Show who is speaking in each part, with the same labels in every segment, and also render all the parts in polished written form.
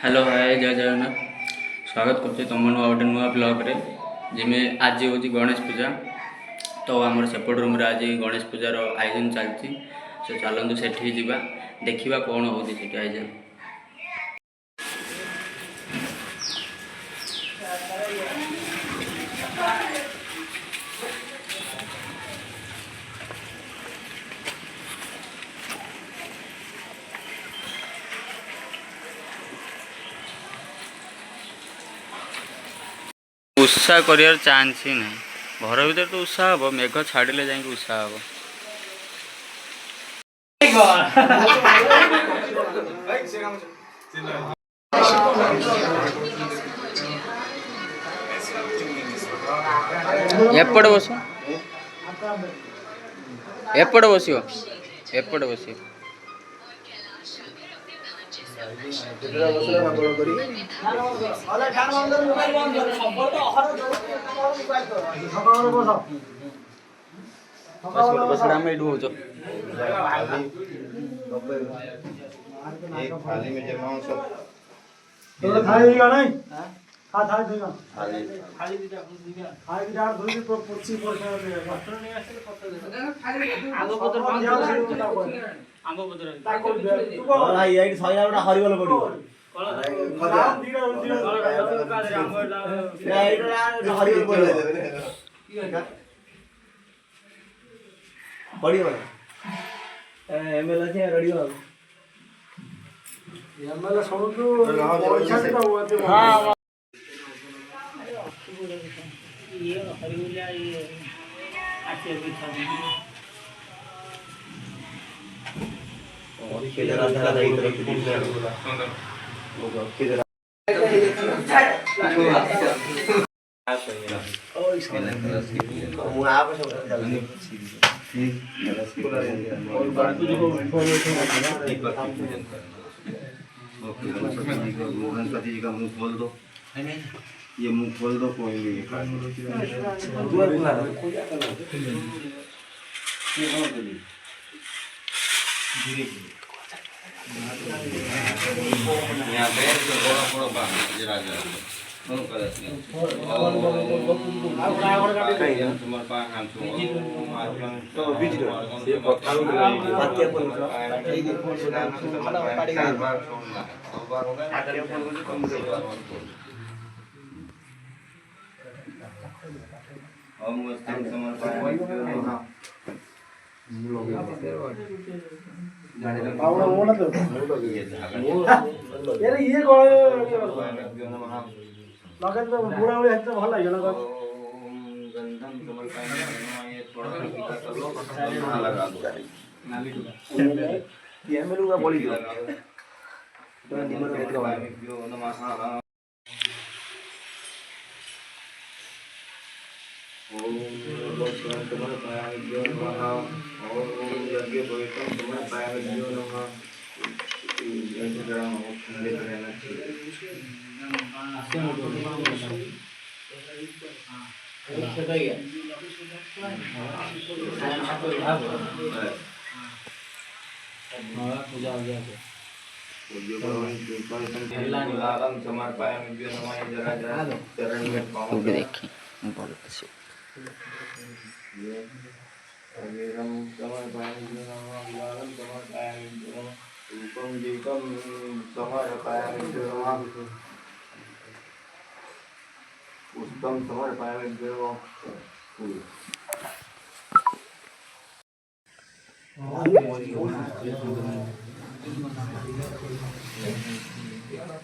Speaker 1: Hello hi जय जगन्नाथ स्वागत करते तुम नुआ गोटे नुआ ब्लॉग रे जिमें आज हूँ गणेश पूजा। तो आमर सेपट रूम रे आज गणेश पूजार आयोजन चलती तो चलतु सेठी जावा देखा कौन हो आयोजन। उत्साह कर चान्स ही ना घर भर तो उत्साह हम मेघ छाड़े जा उत्साह हम। एपट बस एपट बस एपट बस
Speaker 2: थाली में जमा सब
Speaker 3: थाली दिगा नहीं हां थाली दिगा थाली दिगा धोई के पुछि पड़े पत्थर नहीं आसे पत्थर आगो पत्थर आगो पत्थर ताको तू को भाई एई सइला गोटा हरिबल पडियो कला दिगा एईटा हरिबल पडियो पडियो एमएलए से रेडियो एमएलए समझो पैसा देता हुआ थे हां ये हरिबुलिया ये आके बिठा और खेल राधा दाई तरफ सुंदर होगा खेल ओ इसके मु आप सब जल्दी और बात जो गणपति जी का मुंह खोल दो ये मुंह खोल दो कोई भी
Speaker 2: यहाँ पे बड़ा बड़ा बात राजा
Speaker 3: ये लगे तो बुढ़ा बुढ़े तो भल लगे ना
Speaker 2: गंधम समर्पयामि ये थोड़ा सा टीका कर लो और लगा दो नाली
Speaker 3: ये में लूंगा बोली दो
Speaker 2: तो निमन जो नमः ओम भगवान समर्पयामि नमः ओम यज्ञ पवित्रं समर्पयामि नमः जैसे जरा हो ठंडे रहना चाहिए
Speaker 3: पूजा हो गया
Speaker 2: समर्पयामि नमः जरा जरा चरण में पाँव
Speaker 1: देखी
Speaker 2: वीरं समर्पयामि नमः लालं समर्पयामि नमः रूपं दीपं समर्पयामि नमः पुष्पं समर्पयामि नमः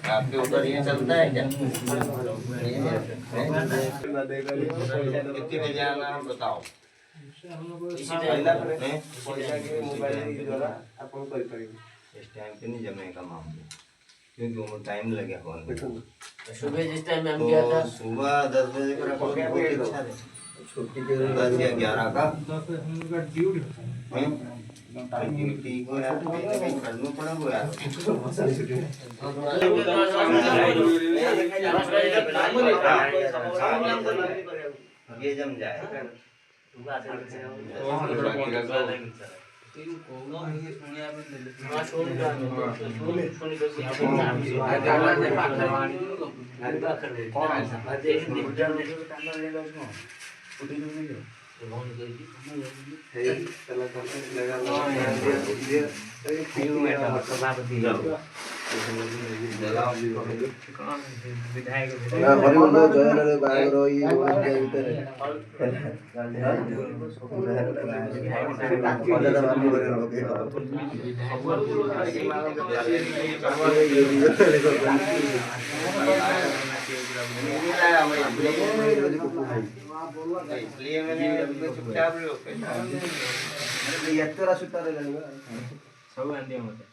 Speaker 2: आपके उधर ये चलता है क्या? कितने बजे आना है बताओ। इस टाइम पे नहीं जमेगा मामला क्योंकि वो टाइम लगे
Speaker 3: सुबह जिस टाइम में गया था
Speaker 2: सुबह 10 बजे पर छुट्टी के 10 या 11 का ठीक हो यार कहीं करना पड़ा वो यार ये जम जाए इसलिए मैंने चुपचाप
Speaker 1: सब आंदिया मते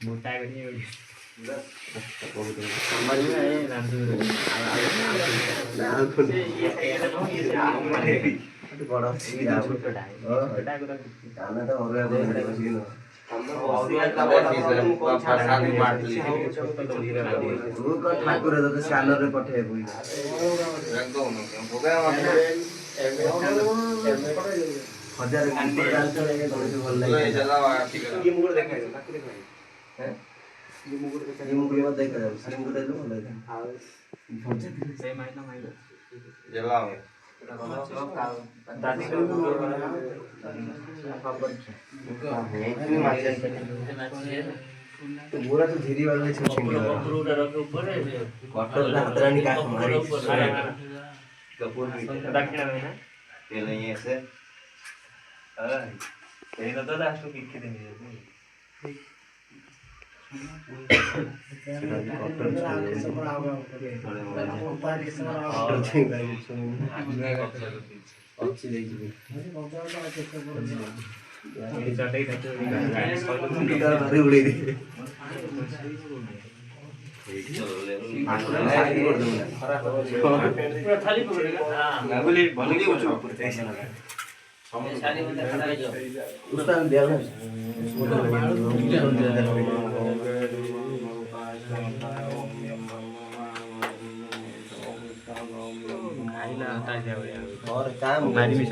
Speaker 1: मोटा करी
Speaker 2: ଠାକୁର ତତେ ସ୍କାନରରେ ପଠେଇବୁ ହଜାର ଭଲ पूरा तो धीरे वाले कटर हाथरानी का मारी कपूर दक्षिण में ना ये नहीं ऐसे कहीं ना तो लास्ट को किक देनी है और काम मारी भी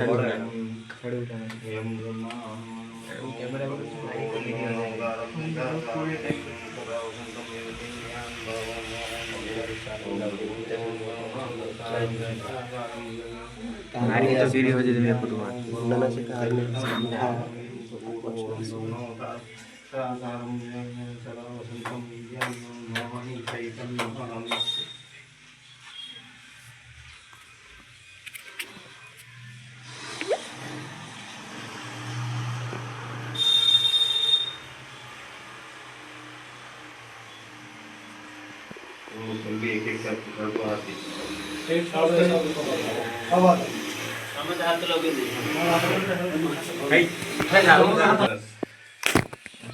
Speaker 1: मारी तो सीरी हो जाए मेरे को तो
Speaker 2: नाना से कहा एक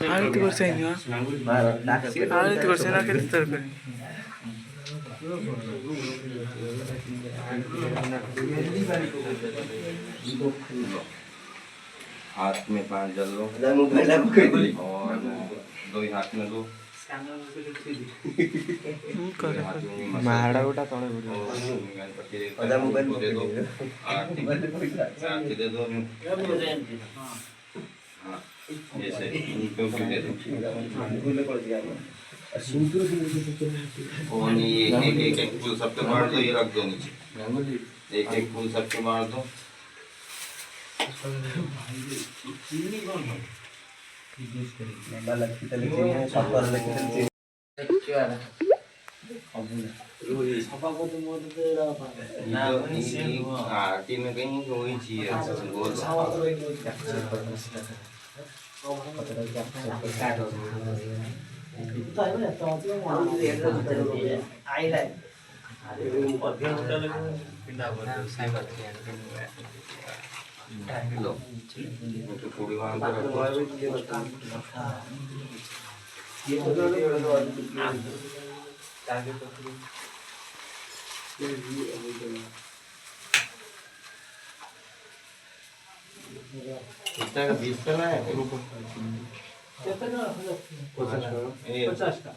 Speaker 3: आरती करছে না आरती करছে না কেটে তরকারি
Speaker 2: हाथ में 5 जल लो और 2 हाथ में दो
Speaker 3: ମାଡା ଗୋଟା ତଳେ
Speaker 2: आधा मोबाइल दे दो आरती दे दो हाँ ऐसे इनको दे दो और ये एक फूल सबके मार दो ये रख दो नीचे एक फूल सबके मार दो आरती में कहीं वही चाहिए कितना का 20 का है कितना 50 का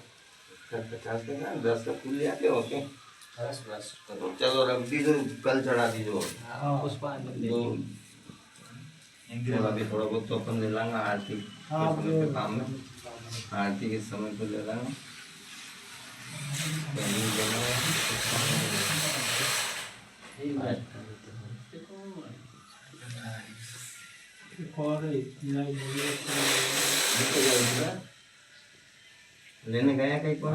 Speaker 2: 10 का फूल ले आते हो क्या चलो रख दीजिए कल चढ़ा दीजिए और अभी थोड़ा बहुत तो अपन ले लेंगे आरती
Speaker 3: हाँ,
Speaker 2: के समय पे काम में, आरती के समय पे ले लेंगे। पहले देना लेने गया कहीं पर?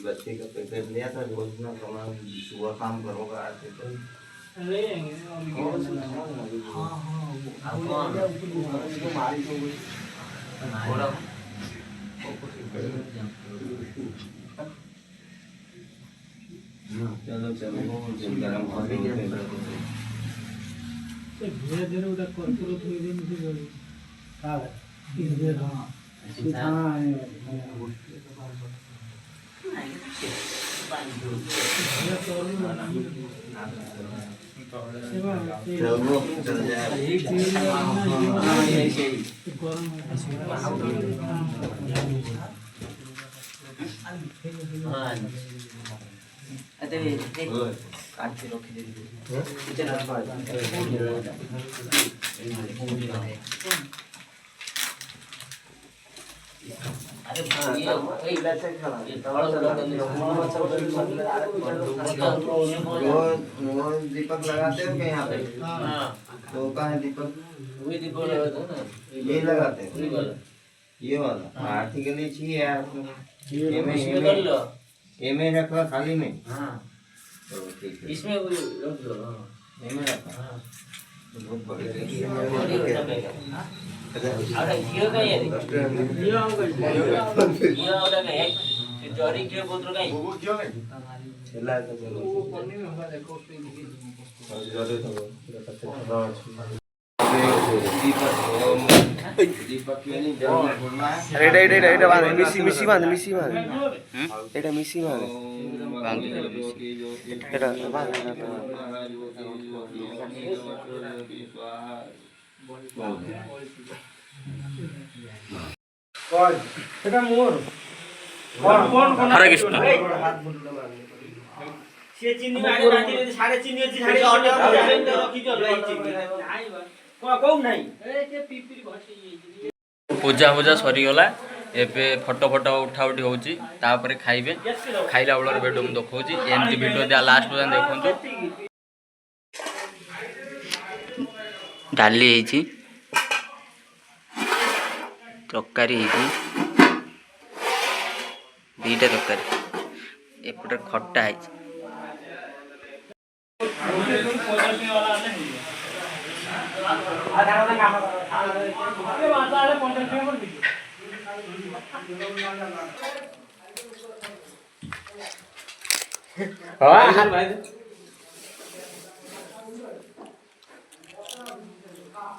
Speaker 2: बत्ती का पैकेट लिया था, रोज ना कमा सुबह काम करूँगा आरती तो चलो चलो गरम पानी
Speaker 3: धीरे धीरे उधर कर्पूर थोड़ी देर में फिर हाँ धीरे हाँ
Speaker 2: चलो चल जाए रोज दीपक लगाते हो क्या यहाँ पे? तो कहाँ है दीपक? ये लगाते हो ये वाला आरती के लिए चाहिए यार। ये में रखा खाली में। तो ठीक है
Speaker 4: इसमें रख दो।
Speaker 2: ये में रखा बहुत बढ़िया
Speaker 4: अरे ये का ये वाला का है जोरी के बोतल का है
Speaker 2: चला तो चलो दीपक के लिए जरूर बोलना है।
Speaker 5: এটা বাঁধ মিশি বাঁধ এটা মিশি বাঁধ এটা বাঁধ
Speaker 3: এটা মোর
Speaker 1: হরে কৃষ্ণ।
Speaker 4: সে চিনি আগে রাতে যদি সাড়ে চিনি আছে সাড়ে অটো রখি তো লই চিনি কোউ নাই এই যে পিপির বসে
Speaker 1: ପୂଜା ଫୂଜା ସରିଗଲା। ଏବେ ଫଟୋ ଫଟୋ ଉଠା ଉଠି ହେଉଛି, ତାପରେ ଖାଇବେ। ଖାଇଲା ବେଳର ଭିଡ଼ିଓ ମୁଁ ଦେଖାଉଛି। ଏମିତି ଭିଡ଼ିଓ ଦିଆ ଲାଷ୍ଟ ପର୍ଯ୍ୟନ୍ତ ଦେଖନ୍ତୁ। ଡାଲି ହେଇଛି, ତରକାରୀ ହେଇଛି, ଦୁଇଟା ତରକାରୀ, ଏପଟେ ଖଟା ହେଇଛି।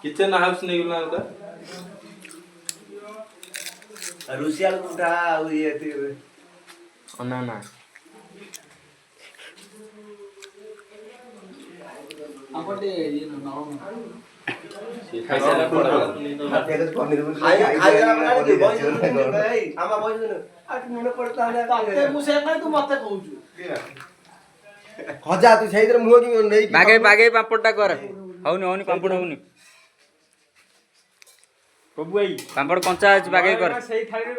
Speaker 6: किचन हाउस नहीं बोलना होता
Speaker 5: रुसियाल उठा ये ना ना
Speaker 6: खाइसारा पड़ा
Speaker 5: हजा तू छाई मुह कि नहीं
Speaker 1: ବାଗେଇ ବାଗେଇ ପାମ୍ପଡ଼ଟା କର। ହଉନି ହଉନି ପାମ୍ପଡ଼ ହଉନି।
Speaker 6: प्रभु भाई
Speaker 1: ପାମ୍ପଡ଼ କଞ୍ଚା ଅଛି, ବାଗେଇ କର।
Speaker 6: सही थाली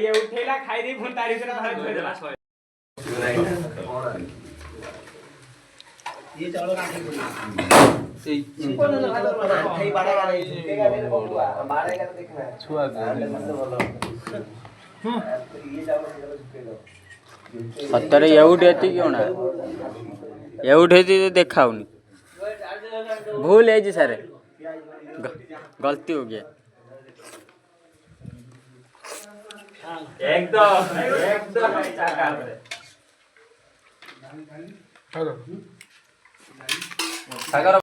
Speaker 6: ये उठेला खाई दी फोन तारीख से भाग देला
Speaker 5: ये चावल काटे
Speaker 6: सही
Speaker 5: कौन ना खाई बाड़ेगा नहीं झुकेगा नहीं बबुआ बाड़ेगा तो देखना है
Speaker 6: छुआ
Speaker 5: आले मत बोलो ये चावल झुकेगा
Speaker 1: ସତରେ ଏଉଠି ଏତିକି କଣ ଏଉଠି ଏତିକି ଦେଖାଉନି। ଭୁଲ ହେଇଛି ସାର୍, ଗଲତି हो गया।
Speaker 6: एकदम सागर